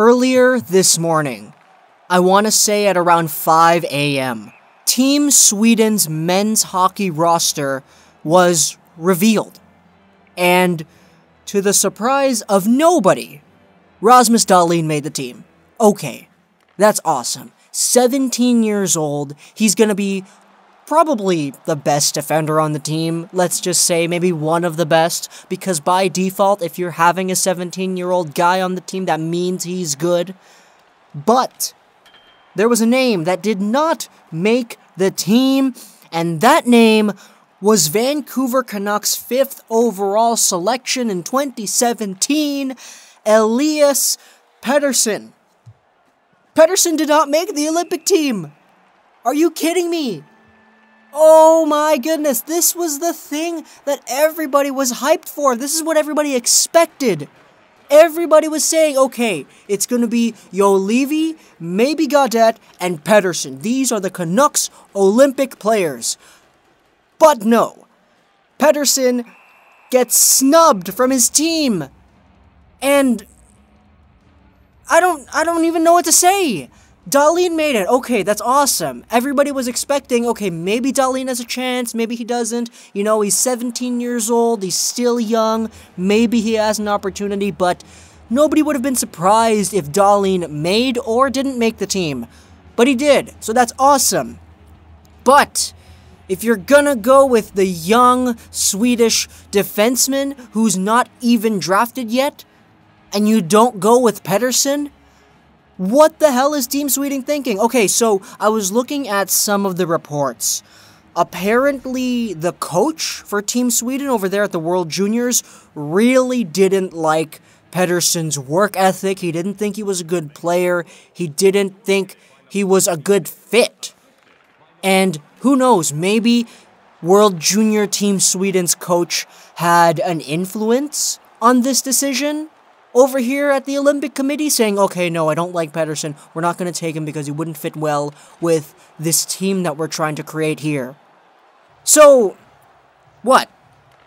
Earlier this morning, I want to say at around 5 a.m., Team Sweden's men's hockey roster was revealed. And to the surprise of nobody, Rasmus Dahlin made the team. Okay, that's awesome. 17 years old, he's going to be probably the best defender on the team. Let's just say maybe one of the best, because by default, if you're having a 17-year-old guy on the team, that means he's good. But there was a name that did not make the team, and that name was Vancouver Canucks' 5th overall selection in 2017, Elias Pettersson. Pettersson did not make the Olympic team. Are you kidding me? Oh my goodness, this was the thing that everybody was hyped for. This is what everybody expected. Everybody was saying, okay, it's going to be Juolevi, maybe Gaudette, and Pettersson. These are the Canucks Olympic players. But no, Pettersson gets snubbed from his team. And I don't even know what to say. Dahlin made it. Okay, that's awesome. Everybody was expecting, okay, maybe Dahlin has a chance, maybe he doesn't. You know, he's 17 years old, he's still young, maybe he has an opportunity, but nobody would have been surprised if Dahlin made or didn't make the team. But he did, so that's awesome. But if you're gonna go with the young Swedish defenseman who's not even drafted yet, and you don't go with Pettersson, what the hell is Team Sweden thinking? Okay, so I was looking at some of the reports. Apparently, the coach for Team Sweden over there at the World Juniors really didn't like Pettersson's work ethic. He didn't think he was a good player. He didn't think he was a good fit. And who knows, maybe World Junior Team Sweden's coach had an influence on this decision over here at the Olympic Committee, saying, okay, no, I don't like Pettersson. We're not going to take him because he wouldn't fit well with this team that we're trying to create here. So, what?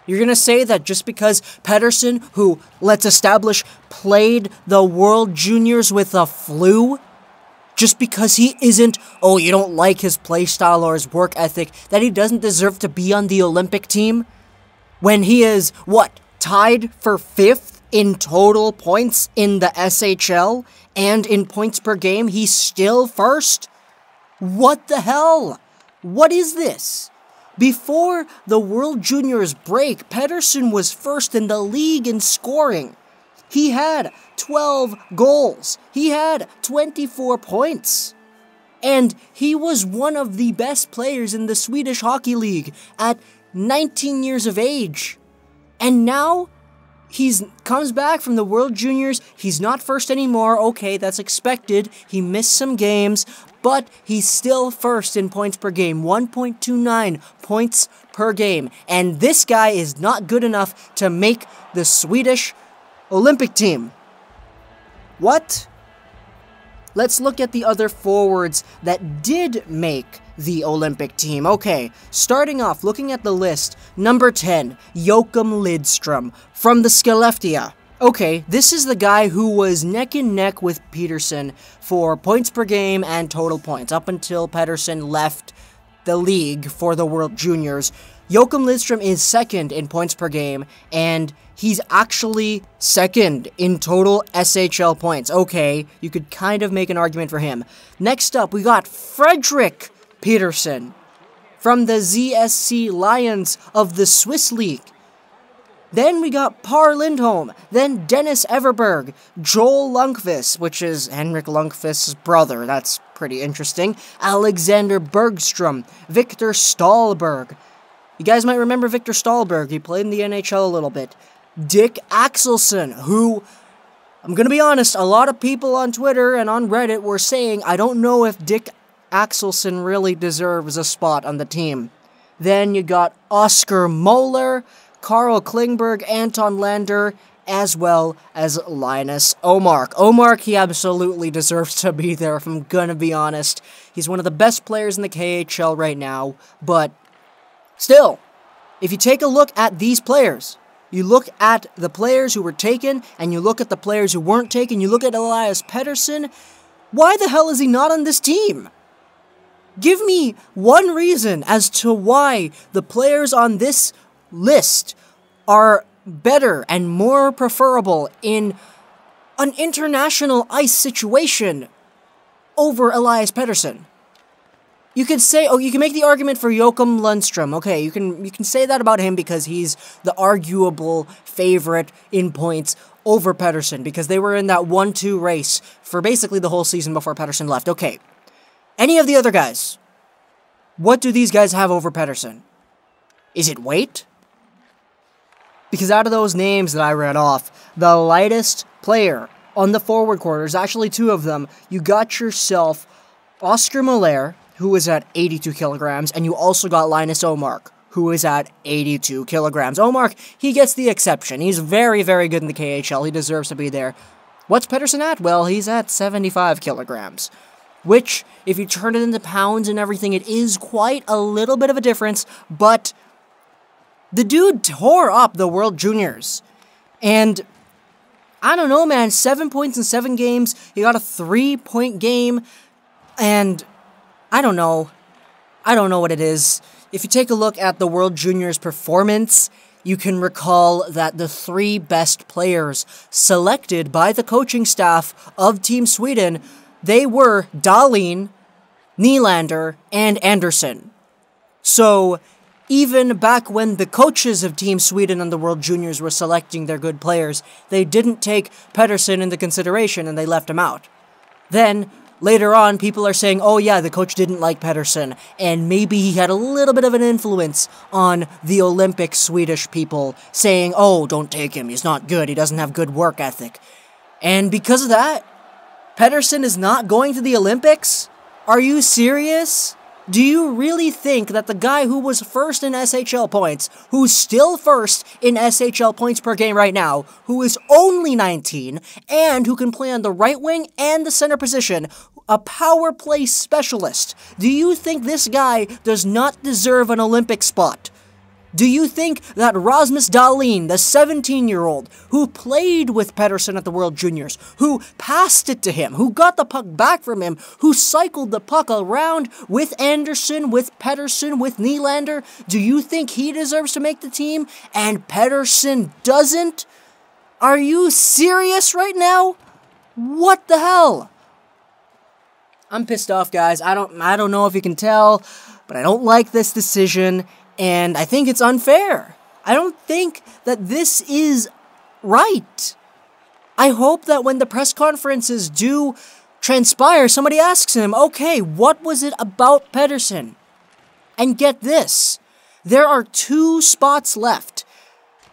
You're going to say that just because Pettersson, who, let's establish, played the World Juniors with a flu, just because he isn't, oh, you don't like his play style or his work ethic, that he doesn't deserve to be on the Olympic team? When he is, what, tied for 5th? In total points in the SHL, and in points per game, he's still first? What the hell? What is this? Before the World Juniors break, Pettersson was first in the league in scoring. He had 12 goals. He had 24 points. And he was one of the best players in the Swedish Hockey League at 19 years of age. And now he comes back from the World Juniors. He's not first anymore. Okay, that's expected. He missed some games, but he's still first in points per game. 1.29 points per game. And this guy is not good enough to make the Swedish Olympic team. What? Let's look at the other forwards that did make the Olympic team. Okay, starting off, looking at the list, number 10, Joakim Lidström from the Skellefteå. Okay, this is the guy who was neck and neck with Pettersson for points per game and total points, up until Pettersson left the league for the World Juniors. Joakim Lidström is second in points per game, and he's actually second in total SHL points. Okay, you could kind of make an argument for him. Next up, we got Fredrik Pettersson from the ZSC Lions of the Swiss League. Then we got Per Lindholm, then Dennis Everberg, Joel Lundqvist, which is Henrik Lundqvist's brother, that's pretty interesting, Alexander Bergstrom, Victor Stahlberg. You guys might remember Victor Stahlberg, he played in the NHL a little bit. Dick Axelsson, who, I'm gonna be honest, a lot of people on Twitter and on Reddit were saying, I don't know if Dick Axelsson really deserves a spot on the team. Then you got Oscar Moeller, Carl Klingberg, Anton Lander, as well as Linus Omark. Omark, he absolutely deserves to be there, if I'm gonna be honest. He's one of the best players in the KHL right now, but still, if you take a look at these players, you look at the players who were taken, and you look at the players who weren't taken, you look at Elias Pettersson, why the hell is he not on this team? Give me one reason as to why the players on this list are better and more preferable in an international ice situation over Elias Pettersson. You could say, you can make the argument for Joachim Lundstrom. Okay, you can say that about him because he's the arguable favorite in points over Pettersson because they were in that 1-2 race for basically the whole season before Pettersson left. Okay, any of the other guys, what do these guys have over Pettersson? Is it weight? Because out of those names that I read off, the lightest player on the forward quarters, actually two of them, you got yourself Oscar Muller, who is at 82 kilograms, and you also got Linus Omark, who is at 82 kilograms. Omark, he gets the exception. He's very, very good in the KHL. He deserves to be there. What's Pettersson at? Well, he's at 75 kilograms, which, if you turn it into pounds and everything, it is quite a little bit of a difference, but the dude tore up the World Juniors, and I don't know, man, 7 points in 7 games, he got a 3-point game, and I don't know what it is. If you take a look at the World Juniors performance, you can recall that the 3 best players selected by the coaching staff of Team Sweden, they were Dahlin, Nylander, and Anderson. So, even back when the coaches of Team Sweden and the World Juniors were selecting their good players, they didn't take Pettersson into consideration and they left him out. Then, later on, people are saying, oh yeah, the coach didn't like Pettersson, and maybe he had a little bit of an influence on the Olympic Swedish people, saying, oh, don't take him, he's not good, he doesn't have good work ethic. And because of that, Pettersson is not going to the Olympics? Are you serious? Do you really think that the guy who was first in SHL points, who's still first in SHL points per game right now, who is only 19, and who can play on the right wing and the center position, a power play specialist, do you think this guy does not deserve an Olympic spot? Do you think that Rasmus Dahlin, the 17-year-old, who played with Pettersson at the World Juniors, who passed it to him, who got the puck back from him, who cycled the puck around with Anderson, with Pettersson, with Nylander, do you think he deserves to make the team and Pettersson doesn't? Are you serious right now? What the hell? I'm pissed off, guys. I don't know if you can tell, but I don't like this decision. And I think it's unfair. I don't think that this is right. I hope that when the press conferences do transpire, somebody asks him, okay, what was it about Pettersson? And get this, there are 2 spots left.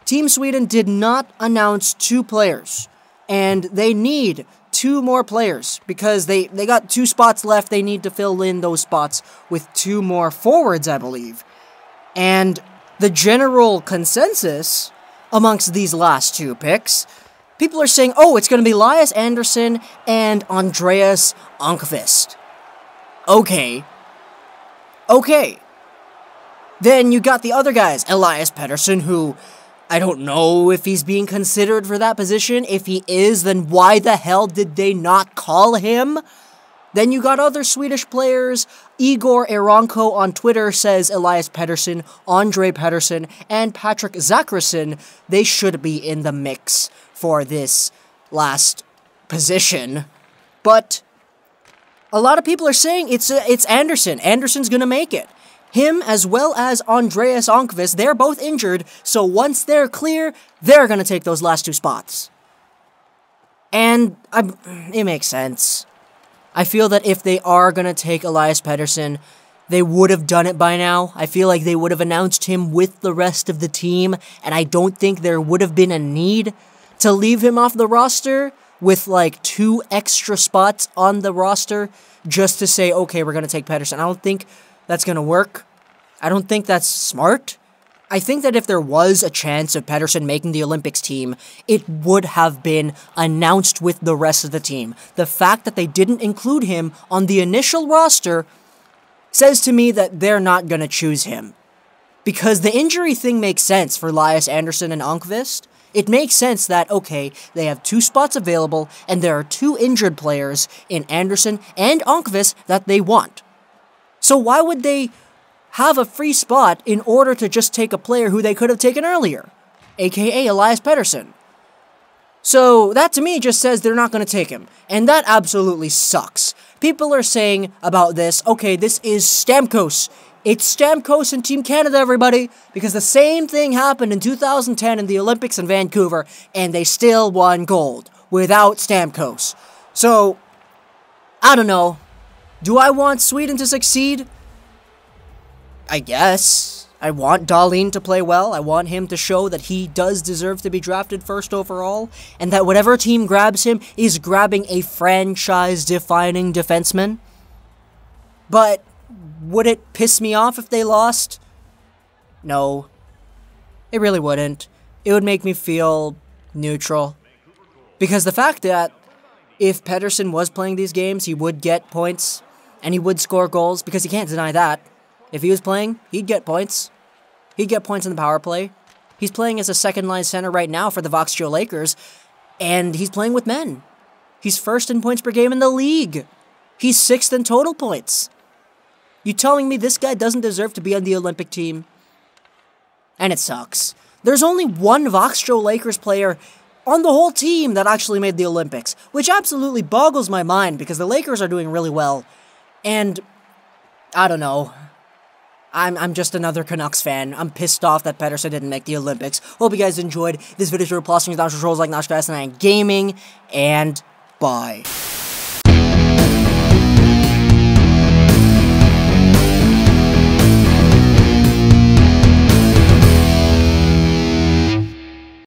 Team Sweden did not announce 2 players, and they need 2 more players because they got 2 spots left. They need to fill in those spots with 2 more forwards, I believe. And the general consensus amongst these last 2 picks, people are saying, oh, it's going to be Elias Anderson and Andreas Almqvist. Okay. Then you got the other guys, Elias Pettersson, who I don't know if he's being considered for that position. If he is, then why the hell did they not call him? Then you got other Swedish players. Igor Eronko on Twitter says Elias Pettersson, Andre Pettersson, and Patrick Zacharisson, they should be in the mix for this last position. But a lot of people are saying it's Anderson. Anderson's going to make it. Him as well as Andreas Almqvist, they're both injured, so once they're clear, they're going to take those last 2 spots. And it makes sense. I feel that if they are going to take Elias Pettersson, they would have done it by now. I feel like they would have announced him with the rest of the team, and I don't think there would have been a need to leave him off the roster with like 2 extra spots on the roster just to say, okay, we're going to take Pettersson. I don't think that's going to work. I don't think that's smart. I think that if there was a chance of Pettersson making the Olympics team, it would have been announced with the rest of the team. The fact that they didn't include him on the initial roster says to me that they're not going to choose him. Because the injury thing makes sense for Elias Andersson and Almqvist. It makes sense that, okay, they have 2 spots available, and there are 2 injured players in Andersson and Almqvist that they want. So why would they have a free spot in order to just take a player who they could have taken earlier, aka Elias Pettersson? So that to me just says they're not going to take him, and that absolutely sucks. People are saying about this, okay, this is Stamkos. It's Stamkos and Team Canada, everybody, because the same thing happened in 2010 in the Olympics in Vancouver, and they still won gold without Stamkos. So, I don't know. Do I want Sweden to succeed? I guess. I want Dahlin to play well. I want him to show that he does deserve to be drafted first overall, and that whatever team grabs him is grabbing a franchise-defining defenseman. But would it piss me off if they lost? No. It really wouldn't. It would make me feel neutral. Because the fact that if Pettersson was playing these games, he would get points, and he would score goals, because he can't deny that. If he was playing, he'd get points. He'd get points in the power play. He's playing as a second-line center right now for the Voxtio Lakers, and he's playing with men. He's first in points per game in the league. He's 6th in total points. You telling me this guy doesn't deserve to be on the Olympic team? And it sucks. There's only one Voxtio Lakers player on the whole team that actually made the Olympics, which absolutely boggles my mind because the Lakers are doing really well. And I don't know. I'm just another Canucks fan. I'm pissed off that Pettersson didn't make the Olympics. Hope you guys enjoyed this video. Plus, like, Nash Fast, and Gaming, and bye.